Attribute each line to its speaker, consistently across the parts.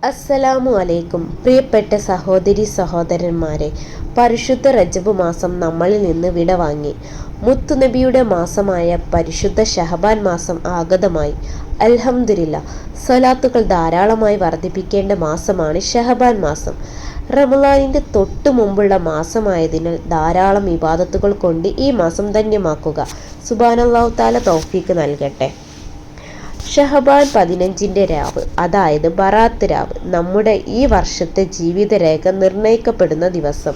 Speaker 1: അസ്സലാമു അലൈക്കും. പ്രിയപ്പെട്ട സഹോദരി സഹോദരന്മാരെ, പരിശുദ്ധ റജബ് മാസം നമ്മളിൽ നിന്ന് വിടവാങ്ങി. മുത്തുനബിയുടെ മാസമായ പരിശുദ്ധ ഷഹബാൻ മാസം ആഗതമായി. അൽഹംദുലില്ലാ, സ്വലാത്തുകൾ ധാരാളമായി വർദ്ധിപ്പിക്കേണ്ട മാസമാണ് ഷഹബാൻ മാസം. റമളാനിൻ്റെ തൊട്ടു മുമ്പുള്ള മാസമായതിനാൽ ധാരാളം ഇബാദത്തുകൾ കൊണ്ട് ഈ മാസം ധന്യമാക്കുക. സുബ്ഹാനല്ലാഹു തആല തൗഫീക്ക് നൽകട്ടെ. ഷഹബാൻ 15-ൻ്റെ രാവ്, അതായത് ബറാത്ത് രാവ്, നമ്മുടെ ഈ വർഷത്തെ ജീവിതരേഖ നിർണയിക്കപ്പെടുന്ന ദിവസം.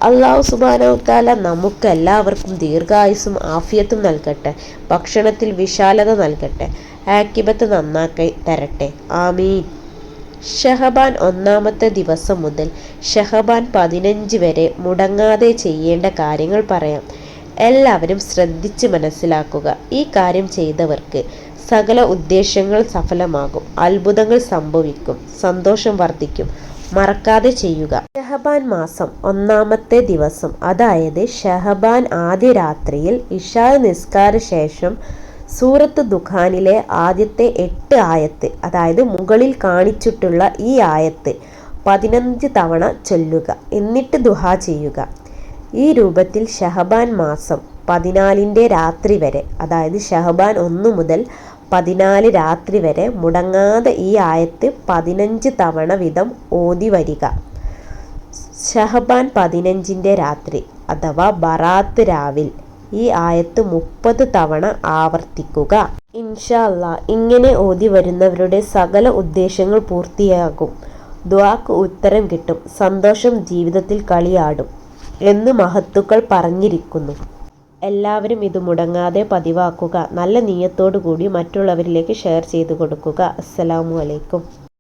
Speaker 1: അല്ലാഹു സുബ്ഹാനഹു തആല നമുക്കെല്ലാവർക്കും ദീർഘായുസ്സും ആഫിയത്തും നൽകട്ടെ. ഭക്ഷണത്തിൽ വിശാലത നൽകട്ടെ. ആക്കിബത്ത് നന്നാക്കി തരട്ടെ. ആമീൻ. ഷഹബാൻ 1-ാമത്തെ ദിവസം മുതൽ ഷഹബാൻ 15 വരെ മുടങ്ങാതെ ചെയ്യേണ്ട കാര്യങ്ങൾ പറയാം. എല്ലാവരും ശ്രദ്ധിച്ച് മനസ്സിലാക്കുക. ഈ കാര്യം ചെയ്തവർക്ക് സകല ഉദ്ദേശങ്ങൾ സഫലമാകും, അത്ഭുതങ്ങൾ സംഭവിക്കും, സന്തോഷം വർദ്ധിക്കും. മറക്കാതെ ചെയ്യുക. ഷഹബാൻ മാസം 1-ാമത്തെ ദിവസം, അതായത് ഷഹബാൻ ആദ്യ രാത്രിയിൽ ഇശാ നിസ്കാര ശേഷം സൂറത്ത് ദുഖാനിലെ ആദ്യത്തെ 8 ആയത്ത്, അതായത് മുകളിൽ കാണിച്ചിട്ടുള്ള ഈ ആയത്ത് 15 തവണ ചൊല്ലുക. എന്നിട്ട് ദുഹാ ചെയ്യുക. ഈ രൂപത്തിൽ ഷഹബാൻ മാസം 14-ൻ്റെ രാത്രി വരെ, അതായത് ഷഹബാൻ 1 മുതൽ 14 രാത്രി വരെ മുടങ്ങാതെ ഈ ആയത്ത് 15 തവണ വീതം ഓതി വരിക. ഷഹബാൻ 15-ൻ്റെ രാത്രി അഥവാ ബറാത്ത് രാവിൽ ഈ ആയത്ത് 30 തവണ ആവർത്തിക്കുക. ഇൻഷാ അല്ലാഹ്, ഇങ്ങനെ ഓതി വരുന്നവരുടെ സകല ഉദ്ദേശങ്ങൾ പൂർത്തിയാകും. ദുആക്ക് ഉത്തരം കിട്ടും. സന്തോഷം ജീവിതത്തിൽ കളിയാടും എന്ന് മഹത്തുക്കൾ പറഞ്ഞിരിക്കുന്നു. എല്ലാവരും ഇത് മുടങ്ങാതെ പതിവാക്കുക. നല്ല നിയ്യത്തോടു കൂടി മറ്റുള്ളവരിലേക്ക് ഷെയർ ചെയ്തു കൊടുക്കുക. അസ്സലാമു അലൈക്കും.